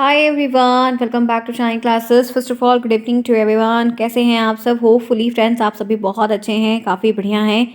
Hi everyone, welcome back to Shine classes. First of all good evening to everyone. कैसे हैं आप सब? Hopefully friends आप सभी बहुत अच्छे हैं, काफ़ी बढ़िया हैं।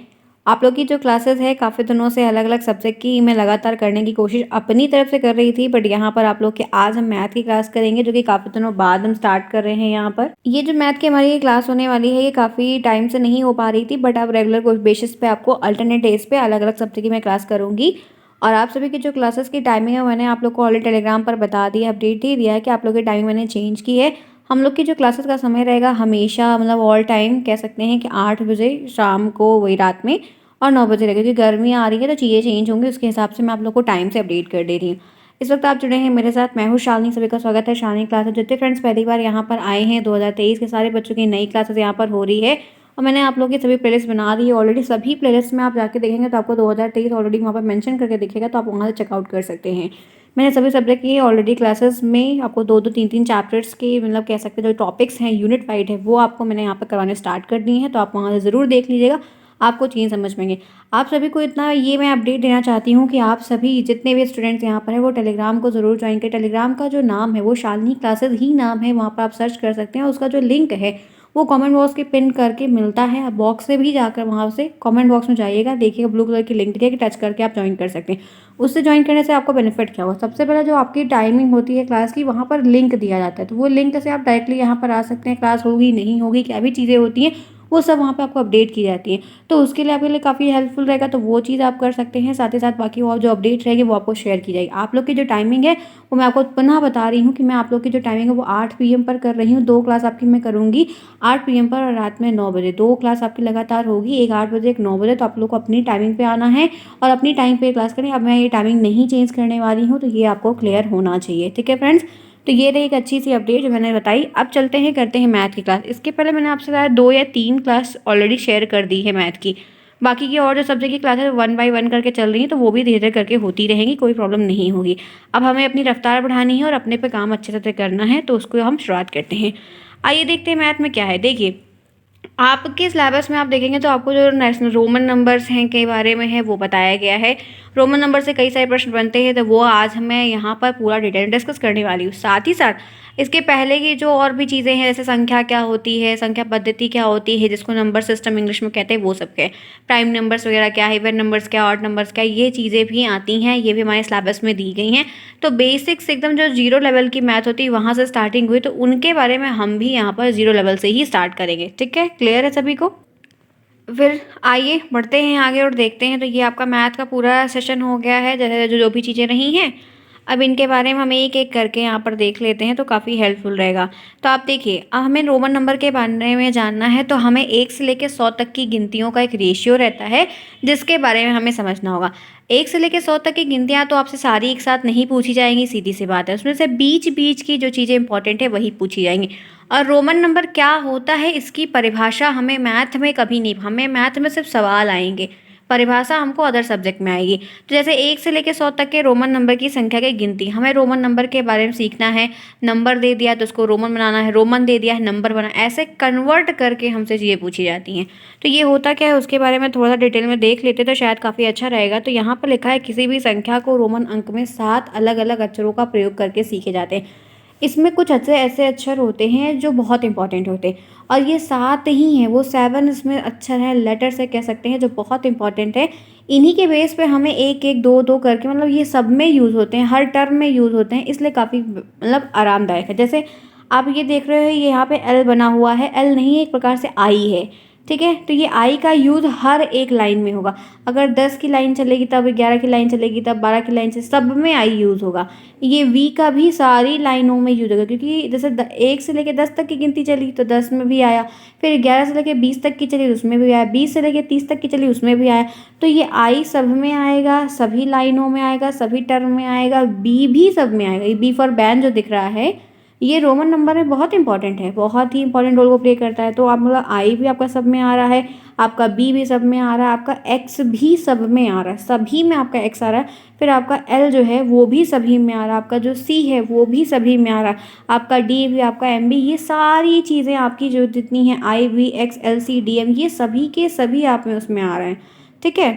आप लोग की जो क्लासेस है काफ़ी दिनों से अलग अलग सब्जेक्ट की मैं लगातार करने की कोशिश अपनी तरफ से कर रही थी, बट यहाँ पर आप लोग के आज हम मैथ की क्लास करेंगे जो कि काफ़ी दिनों बाद हम स्टार्ट कर रहे हैं। यहाँ पर ये जो मैथ की हमारी क्लास होने वाली है ये काफ़ी टाइम से नहीं हो पा रही थी, बट अब रेगुलर बेसिस पे आपको अल्टरनेट डेज पे अलग अलग सब्जेक्ट की मैं क्लास करूँगी। और आप सभी की जो क्लासेस की टाइमिंग है मैंने आप लोग को ऑलरेडी टेलीग्राम पर बता दिया, अपडेट दे दिया है कि आप लोग की टाइमिंग मैंने चेंज की है। हम लोग की जो क्लासेस का समय रहेगा हमेशा मतलब ऑल टाइम कह सकते हैं कि 8 बजे शाम को, वही रात में, और 9 बजे रहेगा, क्योंकि गर्मी आ रही है तो चीज़ें चेंज होंगी, उसके हिसाब से मैं आप लोग को टाइम से अपडेट कर दे रही हूँ। इस वक्त आप जुड़े हैं मेरे साथ, मैं हूँ शालिनी। सभी का स्वागत है शालिनी क्लासेस। जितने फ्रेंड्स पहली बार यहाँ पर आए हैं 2023 के सारे बच्चों की नई क्लासेस यहाँ पर हो रही है और मैंने आप लोगों की सभी प्लेलिस्ट बना दी है ऑलरेडी। सभी प्लेलिस्ट में आप जाके देखेंगे तो आपको 2023 ऑलरेडी वहाँ पर मेंशन करके दिखेगा, तो आप वहाँ से चेकआउट कर सकते हैं। मैंने सभी सब्जेक्ट की ऑलरेडी क्लासेस में आपको दो दो तीन तीन चैप्टर्स के मतलब कह सकते हैं जो टॉपिक्स हैं यूनिट वाइड है वो आपको मैंने यहाँ पर करवाने स्टार्ट कर दिए हैं, तो आप वहाँ से ज़रूर देख लीजिएगा, आपको चीज़ समझ में आएंगे। आप सभी को इतना ये मैं अपडेट देना चाहती हूँ कि आप सभी जितने भी स्टूडेंट्स यहाँ पर हैं वो टेलीग्राम को ज़रूर ज्वाइन करें। टेलीग्राम का जो नाम है वो शालिनी क्लासेस ही नाम है, वहाँ पर आप सर्च कर सकते हैं। उसका जो लिंक है वो कमेंट बॉक्स के पिन करके मिलता है। आप बॉक्स से भी जाकर वहाँ से कमेंट बॉक्स में जाइएगा, देखिएगा ब्लू कलर की लिंक दिखेगी, टच करके आप ज्वाइन कर सकते हैं। उससे ज्वाइन करने से आपको बेनिफिट क्या होगा? सबसे पहले जो आपकी टाइमिंग होती है क्लास की वहाँ पर लिंक दिया जाता है, तो वो लिंक से आप डायरेक्टली यहाँ पर आ सकते हैं। क्लास होगी नहीं होगी क्या भी चीज़ें होती हैं वो सब वहाँ पे आपको अपडेट की जाती है, तो उसके लिए आपके लिए काफ़ी हेल्पफुल रहेगा, तो वो चीज़ आप कर सकते हैं। साथ ही साथ बाकी और जो अपडेट रहेगी वो आपको शेयर की जाएगी। आप लोग की जो टाइमिंग है वो मैं आपको पुनः बता रही हूँ कि मैं आप लोग की जो टाइमिंग है वो 8 PM पर कर रही हूँ। 2 क्लास आपकी मैं करूँगी 8 PM पर और रात में 9 बजे। 2 क्लास आपकी लगातार होगी, एक 8 बजे एक 9 बजे, तो आप लोग को अपनी टाइमिंग पे आना है और अपनी टाइम पे क्लास करें। अब मैं ये टाइमिंग नहीं चेंज करने वाली हूँ, तो ये आपको क्लियर होना चाहिए, ठीक है फ्रेंड्स। तो ये रही एक अच्छी सी अपडेट जो मैंने बताई। अब चलते हैं करते हैं मैथ की क्लास। इसके पहले मैंने आपसे शायद 2 या 3 क्लास ऑलरेडी शेयर कर दी है मैथ की। बाकी की और जो सब्जेक्ट की क्लास है 1 बाय 1 करके चल रही है, तो वो भी धीरे धीरे करके होती रहेंगी, कोई प्रॉब्लम नहीं होगी। अब हमें अपनी रफ्तार बढ़ानी है और अपने पे काम अच्छे से करना है, तो उसको हम शुरुआत करते हैं। आइए देखते हैं मैथ में क्या है। देखिए आपके सिलेबस में आप देखेंगे तो आपको जो नेशनल रोमन नंबर्स हैं के बारे में है वो बताया गया है। रोमन नंबर से कई सारे प्रश्न बनते हैं, तो वो आज मैं यहाँ पर पूरा डिटेल डिस्कस करने वाली हूँ। साथ ही साथ इसके पहले की जो और भी चीज़ें हैं, जैसे संख्या क्या होती है, संख्या पद्धति क्या होती है, जिसको नंबर सिस्टम इंग्लिश में कहते हैं, वो सब क्या है, प्राइम नंबर्स वगैरह क्या है, इवन नंबर्स क्या, ऑड नंबर्स क्या, ये चीज़ें भी आती हैं, ये भी हमारे सिलेबस में दी गई हैं। तो बेसिक्स एकदम जो जीरो लेवल की मैथ होती है वहाँ से स्टार्टिंग हुई, तो उनके बारे में हम भी यहाँ पर जीरो लेवल से ही स्टार्ट करेंगे, ठीक है? क्लियर है सभी को? फिर आइए बढ़ते हैं आगे और देखते हैं। तो ये आपका मैथ का पूरा सेशन हो गया है, जैसे जो जो भी चीज़ें रही हैं अब इनके बारे में हम एक एक करके यहाँ पर देख लेते हैं, तो काफ़ी हेल्पफुल रहेगा। तो आप देखिए, अब हमें रोमन नंबर के बारे में जानना है, तो हमें 1 से लेकर 100 तक की गिनतियों का एक रेशियो रहता है जिसके बारे में हमें समझना होगा। 1 से लेकर 100 तक की गिनतियाँ तो आपसे सारी एक साथ नहीं पूछी जाएंगी, सीधी सी बात है। उसमें से बीच बीच की जो चीज़ें इंपॉर्टेंट है वही पूछी जाएंगी। और रोमन नंबर क्या होता है इसकी परिभाषा हमें मैथ में कभी नहीं, हमें मैथ में सिर्फ सवाल आएंगे, परिभाषा हमको अदर सब्जेक्ट में आएगी। तो जैसे 1 से लेकर 100 तक के रोमन नंबर की संख्या की गिनती, हमें रोमन नंबर के बारे में सीखना है। नंबर दे दिया तो उसको रोमन बनाना है, रोमन दे दिया है नंबर बना, ऐसे कन्वर्ट करके हमसे चीज़ें पूछी जाती हैं। तो ये होता क्या है उसके बारे में थोड़ा सा डिटेल में देख लेते तो शायद काफ़ी अच्छा रहेगा। तो यहाँ पर लिखा है किसी भी संख्या को रोमन अंक में 7 अलग अलग अक्षरों का प्रयोग करके सीखे जाते हैं। इसमें कुछ अच्छे ऐसे अक्षर होते हैं जो बहुत इंपॉर्टेंट होते हैं, और ये 7 ही हैं, वो 7 इसमें अक्षर हैं, लेटर से कह सकते हैं, जो बहुत इंपॉर्टेंट है। इन्हीं के बेस पे हमें एक एक दो दो करके मतलब ये सब में यूज़ होते हैं, हर टर्म में यूज़ होते हैं, इसलिए काफ़ी मतलब आरामदायक है। जैसे आप ये देख रहे हो ये यहाँ पे एल बना हुआ है, एल नहीं है, एक प्रकार से आई है, ठीक है? तो ये आई का यूज़ हर एक लाइन में होगा। अगर 10 की लाइन चलेगी तब 11 की लाइन चलेगी, तब 12 की लाइन से सब में आई यूज़ होगा। ये वी का भी सारी लाइनों में यूज होगा, क्योंकि जैसे 1 से लेकर 10 तक की गिनती चली तो 10 में भी आया, फिर 11 से लेकर 20 तक की चली उसमें भी आया, 20 से लेकर 30 तक की चली उसमें भी आया। तो ये आई सब में आएगा, सभी लाइनों में आएगा, सभी टर्म में आएगा, बी भी सब में आएगा। ये बी फॉर बैन जो दिख रहा है ये रोमन नंबर में बहुत इंपॉर्टेंट है, बहुत ही इंपॉर्टेंट रोल को प्ले करता है। तो आप मतलब आई भी आपका सब में आ रहा है, आपका बी भी सब में आ रहा है, आपका एक्स भी सब में आ रहा है, सभी में आपका एक्स आ रहा है। फिर आपका एल जो है वो भी सभी में आ रहा है, आपका जो सी है वो भी सभी में आ रहा है, आपका डी भी, आपका एम भी, ये सारी चीज़ें आपकी जो जितनी हैं I V X L C D M, ये सभी के सभी आप में उसमें आ रहे हैं, ठीक है?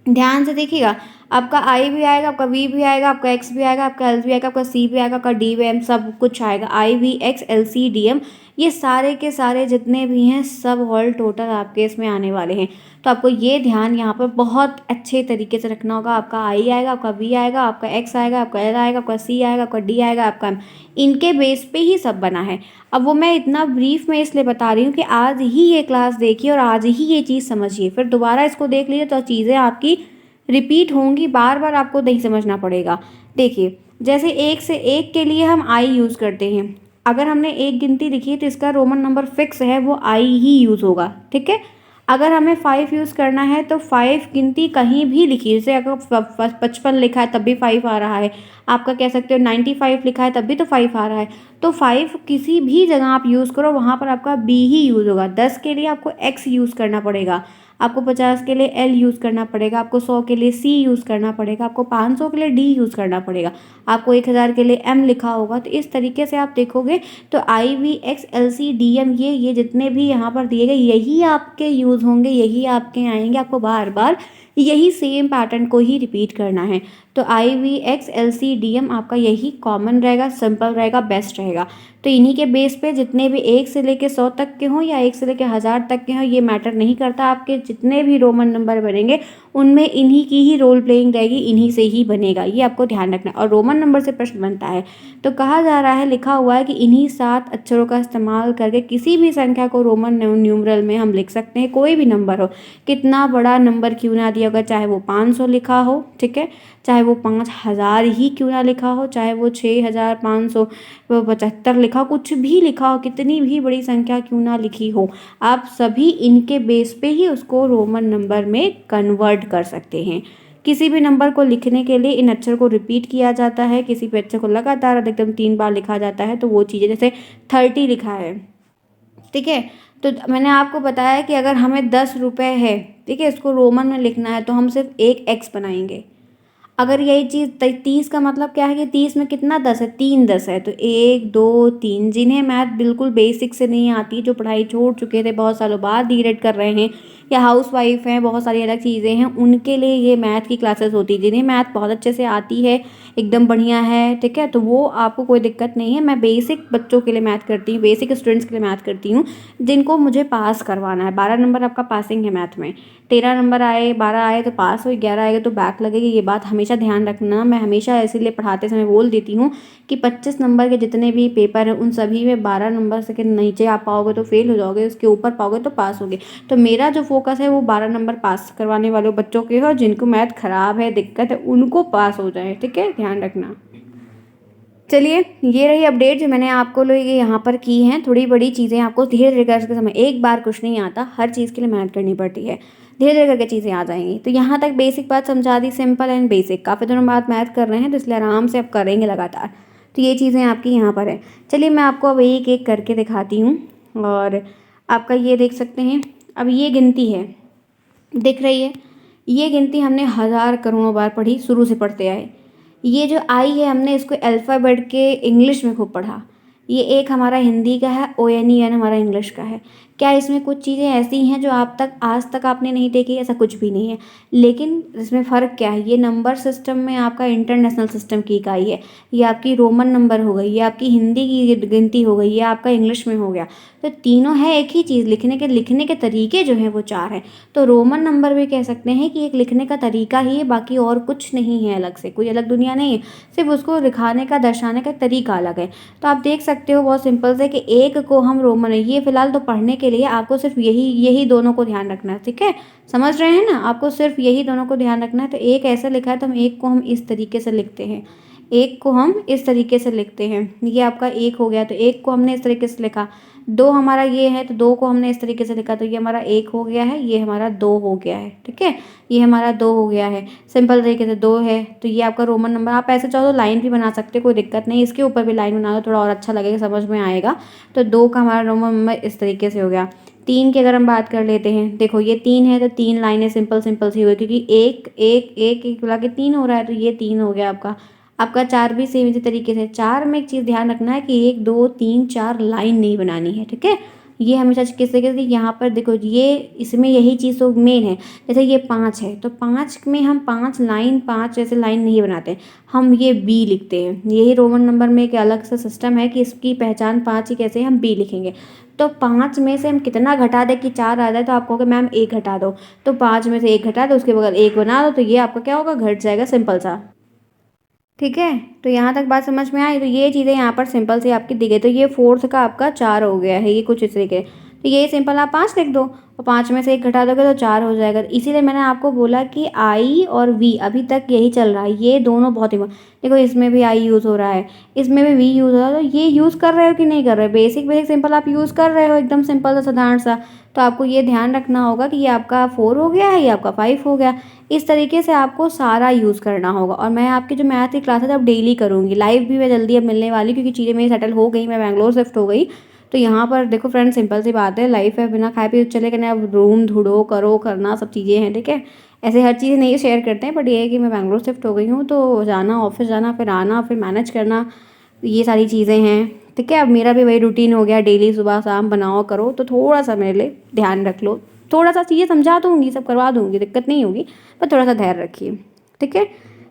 ध्यान से देखिएगा। आपका आई भी आएगा, आपका वी भी आएगा, आपका एक्स भी आएगा, आपका एल भी आएगा, आपका सी भी आएगा, आपका डी वी एम सब कुछ आएगा। I V X L C D M ये सारे के सारे जितने भी हैं सब होल टोटल आपके इसमें आने वाले हैं। तो आपको ये ध्यान यहाँ पर बहुत अच्छे तरीके से रखना होगा। आपका आई आएगा, आपका वी आएगा, आपका एक्स आएगा, आपका एल आएगा, आपका सी आएगा, आपका डी आएगा, आपका एम। इनके बेस पे ही सब बना है। अब वो मैं इतना ब्रीफ में इसलिए बता रही हूँ कि आज ही ये क्लास देखिए और आज ही ये चीज़ समझिए, फिर दोबारा इसको देख लीजिए तो चीज़ें आपकी रिपीट होंगी, बार बार आपको नहीं समझना पड़ेगा। देखिए जैसे एक से एक के लिए हम आई यूज़ करते हैं। अगर हमने एक गिनती लिखी है तो इसका रोमन नंबर फिक्स है, वो आई ही यूज़ होगा, ठीक है। अगर हमें 5 यूज़ करना है तो 5 गिनती कहीं भी लिखिए, जैसे अगर 55 लिखा है तब भी 5 आ रहा है, आपका कह सकते हो 95 लिखा है तब भी तो 5 आ रहा है। तो 5 किसी भी जगह आप यूज़ करो वहाँ पर आपका बी ही यूज़ होगा। 10 के लिए आपको एक्स यूज़ करना पड़ेगा, आपको 50 के लिए एल यूज़ करना पड़ेगा, आपको 100 के लिए सी यूज़ करना पड़ेगा, आपको 500 के लिए डी यूज़ करना पड़ेगा, आपको 1000 के लिए एम लिखा होगा। तो इस तरीके से आप देखोगे तो I V X L C D M ये जितने भी यहाँ पर दिए गए यही आपके यूज़ होंगे, यही आपके आएंगे। आपको बार बार यही सेम पैटर्न को ही रिपीट करना है। तो I V X L C D M आपका यही कॉमन रहेगा, सिंपल रहेगा, बेस्ट रहेगा। तो इन्हीं के बेस पे जितने भी 1 से लेके 100 तक के हों या 1 से लेके 1000 तक के हों ये मैटर नहीं करता। आपके जितने भी रोमन नंबर बनेंगे उनमें इन्हीं की ही रोल प्लेइंग रहेगी, इन्हीं से ही बनेगा, ये आपको ध्यान रखना है। और रोमन नंबर से प्रश्न बनता है तो कहा जा रहा है, लिखा हुआ है कि इन्हीं 7 अक्षरों का इस्तेमाल करके किसी भी संख्या को रोमन न्यूमरल में हम लिख सकते हैं। कोई भी नंबर हो, कितना बड़ा नंबर क्यों ना दिया होगा, चाहे वो 500 लिखा हो, ठीक है, चाहे वो 5000 ही क्यों ना लिखा हो, चाहे वो 6575 लिखा हो, कुछ भी लिखा हो, कितनी भी बड़ी संख्या क्यों ना लिखी हो, आप सभी इनके बेस पे ही उसको रोमन नंबर में कन्वर्ट कर सकते हैं। किसी भी नंबर को लिखने के लिए इन अक्षर को रिपीट किया जाता है, किसी भी अक्षर को लगातार अधिकतम 3 बार लिखा जाता है। तो वो चीज़ें जैसे 30 लिखा है, ठीक है, तो मैंने आपको बताया कि अगर हमें 10 रुपये है, ठीक है, इसको रोमन में लिखना है तो हम सिर्फ एक एक्स बनाएंगे। अगर यही चीज़ 30 का मतलब क्या है कि 30 में कितना 10 है, 3 10 है, तो 1 2 3। जिन्हें मैथ बिल्कुल बेसिक से नहीं आती, जो पढ़ाई छोड़ चुके थे, बहुत सालों बाद डी.एड कर रहे हैं या हाउस वाइफ हैं, बहुत सारी अलग चीज़ें हैं, उनके लिए ये मैथ की क्लासेस होती है। जिन्हें मैथ बहुत अच्छे से आती है, एकदम बढ़िया है, ठीक है, तो वो आपको कोई दिक्कत नहीं है। मैं बेसिक बच्चों के लिए मैथ करती हूँ, बेसिक स्टूडेंट्स के लिए मैथ करती हूँ, जिनको मुझे पास करवाना है। 12 नंबर आपका पासिंग है मैथ में, 13 नंबर आए, 12 आए तो पास हो, 11 आएगा तो बैक लगेगी। ये बात हमेशा ध्यान रखना। मैं हमेशा इसीलिए पढ़ाते समय बोल देती हूँ कि 25 नंबर के जितने भी पेपर हैं उन सभी में 12 नंबर से के नीचे आप पाओगे तो फेल हो जाओगे, उसके ऊपर पाओगे तो पास होगे। तो मेरा जो फोकस है वो 12 नंबर पास करवाने वाले बच्चों के हो, जिनको मैथ खराब है, दिक्कत है, उनको पास हो जाए, ठीक है, ध्यान रखना। चलिए ये रही अपडेट जो मैंने आपको लोग यहाँ पर की हैं। थोड़ी बड़ी चीज़ें आपको धीरे धीरे करके समय, एक बार कुछ नहीं आता, हर चीज़ के लिए मेहनत करनी पड़ती है, धीरे धीरे करके चीज़ें आ जाएंगी। तो यहाँ तक बेसिक बात समझा दी, सिंपल एंड बेसिक। काफ़ी दिनों बाद मैथ कर रहे हैं तो इसलिए आराम से आप करेंगे लगातार। तो ये चीज़ें आपकी यहाँ पर है। चलिए मैं आपको अब एक एक करके दिखाती हूँ और आपका ये देख सकते हैं। अब ये गिनती है, दिख रही है, ये गिनती हमने हज़ार करोड़ों बार पढ़ी, शुरू से पढ़ते आए। ये जो आई है हमने इसको अल्फ़ाबेट के इंग्लिश में खूब पढ़ा। ये एक हमारा हिंदी का है, ओ एन ई एन हमारा इंग्लिश का है। क्या इसमें कुछ चीज़ें ऐसी हैं जो आप तक आज तक आपने नहीं देखी? ऐसा कुछ भी नहीं है, लेकिन इसमें फ़र्क क्या है, ये नंबर सिस्टम में आपका इंटरनेशनल सिस्टम की इकाई है, ये आपकी रोमन नंबर हो गई, ये आपकी हिंदी की गिनती हो गई, ये आपका इंग्लिश में हो गया। तो तीनों है एक ही चीज़, लिखने के तरीके जो हैं वो 4 हैं। तो रोमन नंबर भी कह सकते हैं कि एक लिखने का तरीका ही है, बाकी और कुछ नहीं है, अलग से कोई अलग दुनिया नहीं है, सिर्फ उसको दिखाने का, दर्शाने का तरीका अलग है। तो आप देख सकते हो बहुत सिंपल से कि एक को हम रोमन, ये फिलहाल तो पढ़ने के लिए आपको सिर्फ यही दोनों को ध्यान रखना है, ठीक है, समझ रहे हैं ना, आपको सिर्फ यही दोनों को ध्यान रखना है। तो एक ऐसा लिखा है तो हम एक को हम इस तरीके से लिखते हैं, एक को हम इस तरीके से लिखते हैं, ये आपका एक हो गया, तो एक को हमने इस तरीके से लिखा। दो हमारा ये है तो दो को हमने इस तरीके से लिखा, तो ये हमारा एक हो गया है, ये हमारा दो हो गया है, ठीक है, ये हमारा दो हो गया है। सिंपल तरीके से दो है तो ये आपका रोमन नंबर। आप ऐसे चाहो तो लाइन भी बना सकते हो, कोई दिक्कत नहीं, इसके ऊपर भी लाइन बना दो, थोड़ा और अच्छा लगेगा, समझ में आएगा। तो दो का हमारा रोमन नंबर इस तरीके से हो गया। तीन की अगर हम बात कर लेते हैं, देखो ये 3 है तो 3 लाइनें सिंपल सिंपल सी हुई, क्योंकि एक एक एक एक मिला के 3 हो रहा है, तो ये 3 हो गया आपका। आपका 4 भी सेम इसी तरीके से। 4 में एक चीज़ ध्यान रखना है कि 1 2 3 4 लाइन नहीं बनानी है, ठीक है, ये हमेशा किस तरीके से, यहाँ पर देखो ये इसमें यही चीज़ तो मेन है। जैसे ये 5 है तो 5 में हम 5 लाइन 5 ऐसे लाइन नहीं बनाते, हम ये बी लिखते हैं। यही रोमन नंबर में एक अलग सा सिस्टम है कि इसकी पहचान 5 ही कैसे, हम बी लिखेंगे। तो 5 में से हम कितना घटा दें कि 4 आ जाए, तो आप कहोगे मैम 1 घटा दो, तो 5 में से 1 घटा दो, उसके बगल 1 बना दो, तो ये आपका क्या होगा, घट जाएगा, सिंपल सा। ठीक है, तो यहाँ तक बात समझ में आई। तो ये चीज़ें यहाँ पर सिंपल सी आपकी दी गई। तो ये फोर्थ का आपका 4 हो गया है, ये कुछ इस तरीके। तो ये सिंपल आप 5 लिख दो और 5 में से 1 घटा दोगे तो 4 हो जाएगा। तो इसीलिए मैंने आपको बोला कि आई और वी अभी तक यही चल रहा है, ये दोनों बहुत ही देखो, इसमें भी आई यूज़ हो रहा है, इसमें भी वी यूज़ हो रहा है। तो ये यूज़ कर रहे हो कि नहीं कर रहे हो, बेसिक बेसिक सिंपल आप यूज़ कर रहे हो, एकदम सिंपल सा साधारण सा। तो आपको ये ध्यान रखना होगा कि ये आपका 4 हो गया है, ये आपका 5 हो गया। इस तरीके से आपको सारा यूज़ करना होगा। और मैं आपकी जो मैथ की क्लासेस अब डेली करूँगी, लाइव भी मैं जल्दी अब मिलने वाली, क्योंकि चीज़ें मेरी सेटल हो गई, मैं बैंगलोर शिफ्ट हो गई। तो यहाँ पर देखो फ्रेंड, सिंपल सी बात है, लाइफ है, बिना खाए पिए चलेगा नहीं। अब रूम ढूंढो, करो, करना सब चीज़ें हैं, ठीक है। ऐसे हर चीज़ नहीं शेयर करते हैं, बट ये है कि मैं बैंगलोर शिफ्ट हो गई हूँ, तो जाना, ऑफिस जाना, फिर आना, फिर मैनेज करना, ये सारी चीज़ें हैं, ठीक है। अब मेरा भी वही रूटीन हो गया, डेली सुबह शाम बनाओ करो। तो थोड़ा सा मेरे लिए ध्यान रख लो, थोड़ा सा चीज़ें समझा दूँगी, सब करवा दूँगी, दिक्कत नहीं होगी, पर थोड़ा सा धैर्य रखिए, ठीक है।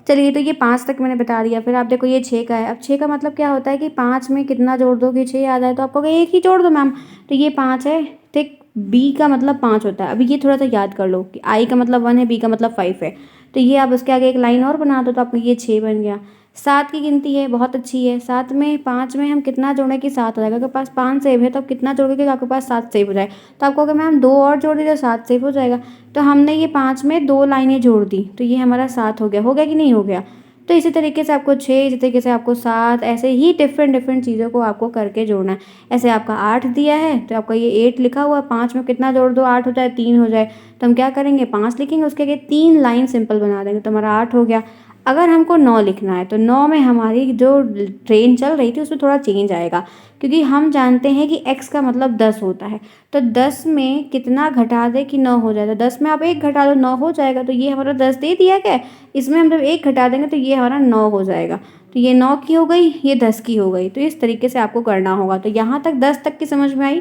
चलिए, तो ये 5 तक मैंने बता दिया। फिर आप देखो ये 6 का है। अब 6 का मतलब क्या होता है कि 5 में कितना जोड़ दो कि 6 आ जाए, तो आप कहोगे 1 ही जोड़ दो मैम। तो ये 5 है, ठीक। बी का मतलब 5 होता है। अभी ये थोड़ा सा याद कर लो कि आई का मतलब 1 है, बी का मतलब 5 है। तो ये आप उसके आगे एक लाइन और बना दो, तो आपका ये 6 बन गया। 7 की गिनती है, बहुत अच्छी है। 7 में 5 में हम कितना जोड़ें कि 7 हो जाएगा। आपके पास 5 सेब है, तो आप कितना जोड़ोगे कि आपके पास 7 सेब हो जाए। तो आप कहोगे मैम 2 और जोड़ दीजिए, 7 सेब हो जाएगा। तो हमने ये 5 में 2 लाइनें जोड़ दी, तो ये हमारा 7 हो गया कि नहीं हो गया। तो इसी तरीके से आपको 6, इसी तरीके से आपको 7, ऐसे ही डिफरेंट डिफरेंट चीज़ों को आपको करके जोड़ना है। ऐसे आपका 8 दिया है, तो आपका ये 8 लिखा हुआ है, 5 में कितना जोड़ दो, 8 हो जाए, 3 हो जाए। तो हम क्या करेंगे, 5 लिखेंगे, उसके आगे 3 लाइन सिंपल बना देंगे, तो हमारा 8 हो गया। अगर हमको 9 लिखना है, तो 9 में हमारी जो ट्रेन चल रही थी उसमें थोड़ा चेंज आएगा, क्योंकि हम जानते हैं कि x का मतलब 10 होता है। तो 10 में कितना घटा दे कि 9 हो जाए, तो 10 में आप 1 घटा दो, 9 हो जाएगा। तो ये हमारा 10 दे दिया क्या, इसमें हम जब 1 घटा देंगे तो ये हमारा 9 हो जाएगा। तो ये 9 की हो गई, ये 10 की हो गई। तो इस तरीके से आपको करना होगा। तो यहाँ तक 10 तक की समझ में आई।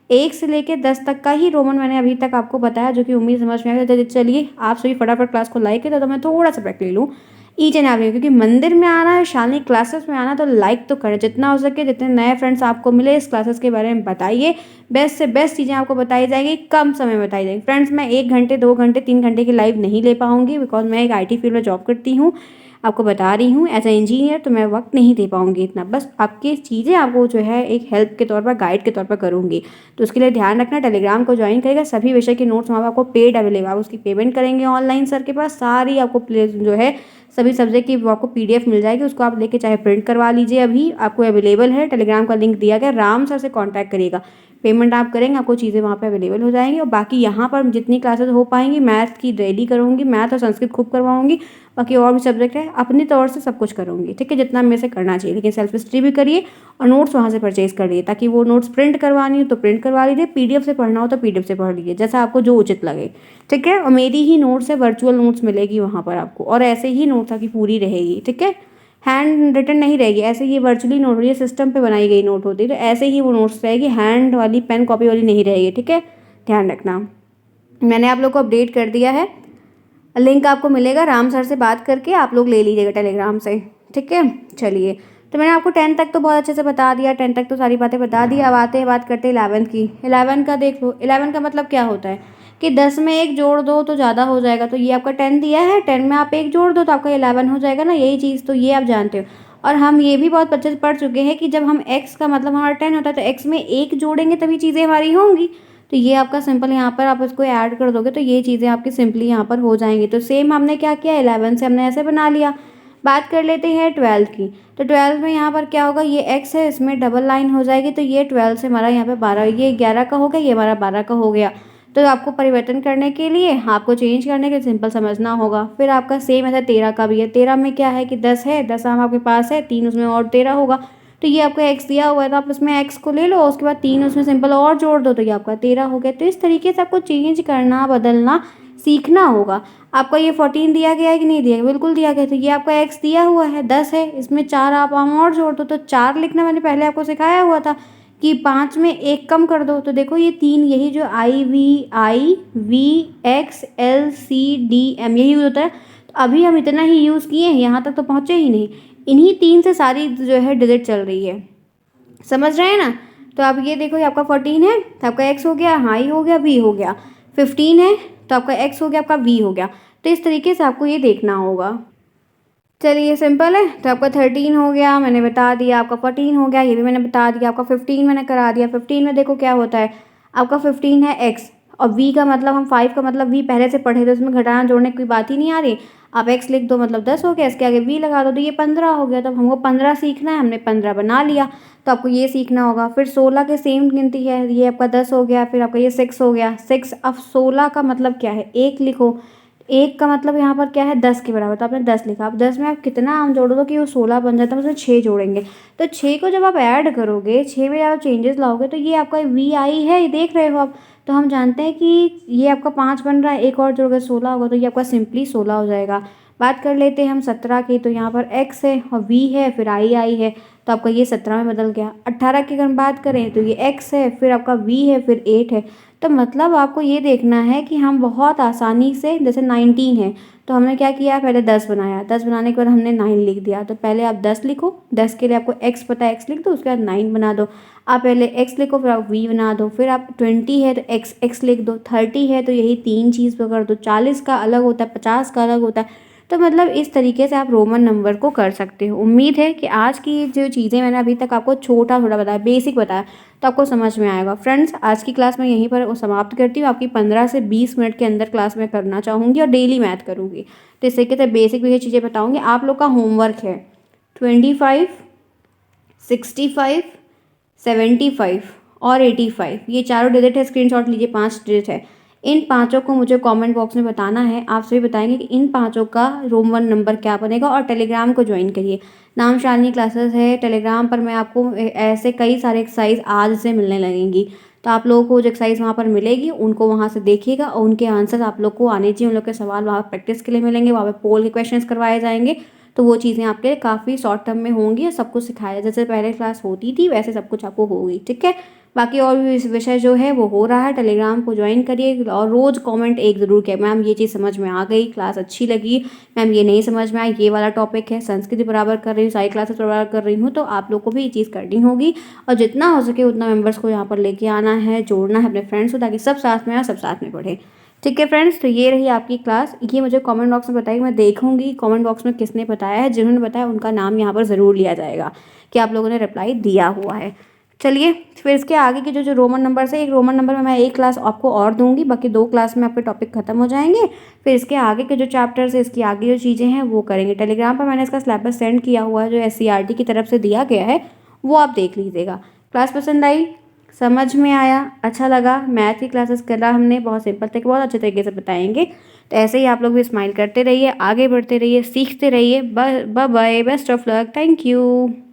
1 से लेके 10 तक का ही रोमन मैंने अभी तक आपको बताया, जो कि उम्मीद समझ में आएगा। तो चलिए, आप सभी फटाफट क्लास को लाइक कर दो, तो मैं थोड़ा सा ब्रेक ले लूँ ईच एंड एवरी, क्योंकि मंदिर में आना है, शालिनी क्लासेस में आना, तो लाइक तो करें जितना हो सके। जितने नए फ्रेंड्स आपको मिले, इस क्लासेस के बारे में बताइए। बेस्ट से बेस्ट चीज़ें आपको बताई जाएगी, कम समय में बताई जाएगी। फ्रेंड्स, मैं 1 घंटे 2 घंटे 3 घंटे की लाइव नहीं ले पाऊंगी, बिकॉज मैं एक IT फील्ड में जॉब करती हूँ, आपको बता रही हूँ, एज ए इंजीनियर। तो मैं वक्त नहीं दे पाऊंगी इतना, बस आपकी चीज़ें आपको जो है एक हेल्प के तौर पर, गाइड के तौर पर करूँगी। तो उसके लिए ध्यान रखना, टेलीग्राम को ज्वाइन करेगा। सभी विषय के नोट्स वहाँ पर आपको पेड अवेलेबल, आप उसकी पेमेंट करेंगे ऑनलाइन सर के पास, सारी आपको जो है सभी सब्जेक्ट की वो आपको PDF मिल जाएगी, उसको आप लेके चाहे प्रिंट करवा लीजिए, अभी आपको अवेलेबल है। टेलीग्राम का लिंक दिया गया, राम सर से कांटेक्ट करिएगा। पेमेंट आप करेंगे, आपको चीज़ें वहाँ पे अवेलेबल हो जाएंगी। और बाकी यहाँ पर जितनी क्लासेस हो पाएंगी, मैथ की डेली करूँगी, मैथ और संस्कृत खूब करवाऊँगी। बाकी और भी सब्जेक्ट है, अपनी तौर से सब कुछ करूँगी, ठीक है, जितना मेरे से करना चाहिए। लेकिन सेल्फ स्टडी भी करिए और नोट्स वहाँ से परचेज कर लिए, ताकि वो नोट्स प्रिंट करवानी हो तो प्रिंट करवा लीजिए, PDF से पढ़ना हो तो PDF से पढ़ लीजिए, जैसा आपको जो उचित लगे, ठीक है। और मेरी ही नोट्स है, वर्चुअल नोट्स मिलेगी वहाँ पर आपको, और ऐसे ही नोट्स आपकी पूरी रहेगी, ठीक है। हैंड रिटन नहीं रहेगी, ऐसे ये वर्चुअली नोट, ये सिस्टम पे बनाई गई नोट होती है, तो ऐसे ही वो नोट्स रहेगी, हैंड वाली पेन कॉपी वाली नहीं रहेगी, ठीक है। ध्यान रखना। मैंने आप लोग को अपडेट कर दिया है, लिंक आपको मिलेगा, राम सर से बात करके आप लोग ले लीजिएगा टेलीग्राम से, ठीक है। चलिए, तो मैंने आपको 10 तक तो बहुत अच्छे से बता दिया, 10 तक तो सारी बातें बता दी। अब आते हैं, बात करते हैं 11th की। 11 का देख लो, 11 का मतलब क्या होता है कि 10 में 1 जोड़ दो तो ज़्यादा हो जाएगा। तो ये आपका 10 दिया है, 10 में आप 1 जोड़ दो तो आपका 11 हो जाएगा ना, यही चीज़ तो ये आप जानते हो। और हम ये भी बहुत अच्छे से पढ़ चुके हैं कि जब हम x का मतलब हमारा 10 होता है, तो x में 1 जोड़ेंगे तभी चीज़ें हमारी होंगी। तो ये आपका सिंपल, यहाँ पर आप इसको ऐड कर दोगे तो ये चीज़ें आपकी सिंपली यहाँ पर हो जाएंगी। तो सेम हमने क्या किया, 11 से हमने ऐसे बना लिया। बात कर लेते हैं 12 की। तो 12 में यहाँ पर क्या होगा, ये x है, इसमें डबल लाइन हो जाएगी, तो ये 12 से हमारा यहाँ पे 12, ये 11 का हो गया, ये हमारा 12 का हो गया। तो आपको परिवर्तन करने के लिए, आपको चेंज करने के लिए सिंपल समझना होगा। फिर आपका सेम ऐसा 13 का भी है। 13 में क्या है कि 10 है, 10 आम आपके पास है, 3 उसमें और 13 होगा। तो ये आपका x दिया हुआ है, तो आप इसमें x को ले लो, उसके बाद 3 उसमें सिंपल और जोड़ दो, तो ये आपका 13 हो गया। तो इस तरीके से आपको चेंज करना, बदलना सीखना होगा। आपका ये 14 दिया गया है कि नहीं दिया गया, बिल्कुल दिया गया। तो ये आपका x दिया हुआ है, 10 है, इसमें 4 आप आम और जोड़ दो, तो 4 लिखना मैंने पहले आपको सिखाया हुआ था कि 5 में 1 कम कर दो, तो देखो ये 3 यही जो I V X L C D M यही यूज़ होता है। तो अभी हम इतना ही यूज़ किए हैं, यहाँ तक तो पहुँचे ही नहीं। इन्हीं 3 से सारी जो है डिजिट चल रही है, समझ रहे हैं ना। तो अब ये देखो, ये आपका 14 है तो आपका एक्स हो गया, हाँ ही हो गया, वी हो गया। 15 है तो आपका एक्स हो गया, आपका वी हो गया। तो इस तरीके से आपको ये देखना होगा। चलिए सिंपल है। तो आपका 13 हो गया, मैंने बता दिया। आपका 14 हो गया, ये भी मैंने बता दिया। आपका 15 मैंने करा दिया। 15 में देखो क्या होता है, आपका 15 है एक्स, और वी का मतलब हम 5 का मतलब वी पहले से पढ़े तो इसमें घटाना जोड़ने की कोई बात ही नहीं आ रही। आप एक्स लिख दो, मतलब 10 हो गया, इसके आगे वी लगा दो तो ये 15 हो गया। तो हमको 15 सीखना है, हमने 15 बना लिया। तो आपको ये सीखना होगा। फिर 16 के सेम गिनती है, ये आपका 10 हो गया। फिर आपका ये 6 हो गया, 6। अब 16 का मतलब क्या है, 1 लिखो। 1 का मतलब यहाँ पर क्या है, 10 के बराबर। तो आपने 10 लिखा। अब 10 में आप कितना आम जोड़ो तो कि वो 16 बन जाता है, उसमें 6 जोड़ेंगे। तो 6 को जब आप ऐड करोगे, 6 में आप चेंजेस लाओगे, तो ये आपका वी आई है, ये देख रहे हो आप। तो हम जानते हैं कि ये आपका 5 बन रहा है, एक और जोड़ोगे 16 होगा, तो ये आपका सिंपली 16 हो जाएगा। बात कर लेते हैं हम 17 की। तो यहाँ पर एक्स है और वी है, फिर आई है, तो आपका ये 17 में बदल गया। 18 की अगर हम बात करें तो ये एक्स है, फिर आपका वी है, फिर 8 है। तो मतलब आपको ये देखना है कि हम बहुत आसानी से, जैसे 19 है तो हमने क्या किया, पहले 10 बनाया, 10 बनाने के बाद हमने 9 लिख दिया। तो पहले आप 10 लिखो, 10 के लिए आपको एक्स पता है, एक्स लिख दो, उसके बाद 9 बना दो। आप पहले एक्स लिखो, फिर आप वी बना दो। फिर आप 20 है तो एक्स एक्स लिख दो, 30 है तो यही 3 चीज़ पकड़ दो, 40 का अलग होता है, 50 का अलग होता है। तो मतलब इस तरीके से आप रोमन नंबर को कर सकते हो। उम्मीद है कि आज की जो चीज़ें मैंने अभी तक आपको छोटा छोटा बताया, बेसिक बताया, तो आपको समझ में आएगा। फ्रेंड्स, आज की क्लास मैं यहीं पर समाप्त करती हूँ। आपकी 15 से 20 मिनट के अंदर क्लास में करना चाहूँगी और डेली मैथ करूँगी। तो इस तरीके से बेसिक बेसिक चीज़ें बताऊँगी। आप लोग का होमवर्क है 25, 65, 75 और 85, ये चारों डिजिट है, स्क्रीनशॉट लीजिए, 5 डिजिट है। इन पाँचों को मुझे कमेंट बॉक्स में बताना है। आप सभी बताएंगे कि इन पाँचों का रोमन नंबर क्या बनेगा। और टेलीग्राम को ज्वाइन करिए, नाम शालिनी क्लासेस है टेलीग्राम पर। मैं आपको ऐसे कई सारे एक्सरसाइज आज से मिलने लगेंगी। तो आप लोगों को जो एक्सरसाइज वहाँ पर मिलेगी उनको वहाँ से देखिएगा, और उनके आंसर्स आप लोग को आने चाहिए। उन लोग के सवाल वहाँ प्रैक्टिस के लिए मिलेंगे, वहाँ पर पोल के क्वेश्चंस करवाए जाएंगे। तो वो चीज़ें आपके काफ़ी शॉर्ट टर्म में होंगी और सब कुछ सिखाया, जैसे पहले क्लास होती थी वैसे सब कुछ आपको होगी, ठीक है। बाकी और भी विषय जो है वो हो रहा है। टेलीग्राम को ज्वाइन करिए और रोज़ कमेंट एक ज़रूर किया, मैम ये चीज़ समझ में आ गई, क्लास अच्छी लगी, मैम ये नहीं समझ में आई, ये वाला टॉपिक है, संस्कृति बराबर कर रही हूँ, सारी क्लासेस बराबर कर रही हूँ। तो आप लोग को भी ये चीज़ करनी होगी और जितना हो सके उतना मेम्बर्स को यहाँ पर लेके आना है, जोड़ना है अपने फ्रेंड्स को, ताकि सब साथ में आए, सब साथ में पढ़े। ठीक है फ्रेंड्स, तो ये रही आपकी क्लास। ये मुझे कमेंट बॉक्स में बताइए, मैं देखूंगी कमेंट बॉक्स में किसने बताया है। जिन्होंने बताया उनका नाम यहाँ पर ज़रूर लिया जाएगा कि आप लोगों ने रिप्लाई दिया हुआ है। चलिए, फिर इसके आगे के जो रोमन नंबर है, एक रोमन नंबर में मैं एक क्लास आपको और दूंगी, बाकी 2 क्लास में आपके टॉपिक खत्म हो जाएंगे। फिर इसके आगे के जो चैप्टर्स है, इसकी आगे जो चीज़ें हैं वो करेंगे। टेलीग्राम पर मैंने इसका सिलेबस सेंड किया हुआ है, जो SCERT की तरफ से दिया गया है, वो आप देख लीजिएगा। क्लास पसंद आई, समझ में आया, अच्छा लगा, मैथ की क्लासेस करा हमने, बहुत सिंपल तरीके, बहुत अच्छे तरीके से बताएंगे। तो ऐसे ही आप लोग भी स्माइल करते रहिए, आगे बढ़ते रहिए, सीखते रहिए। Bye bye, best of luck, thank you.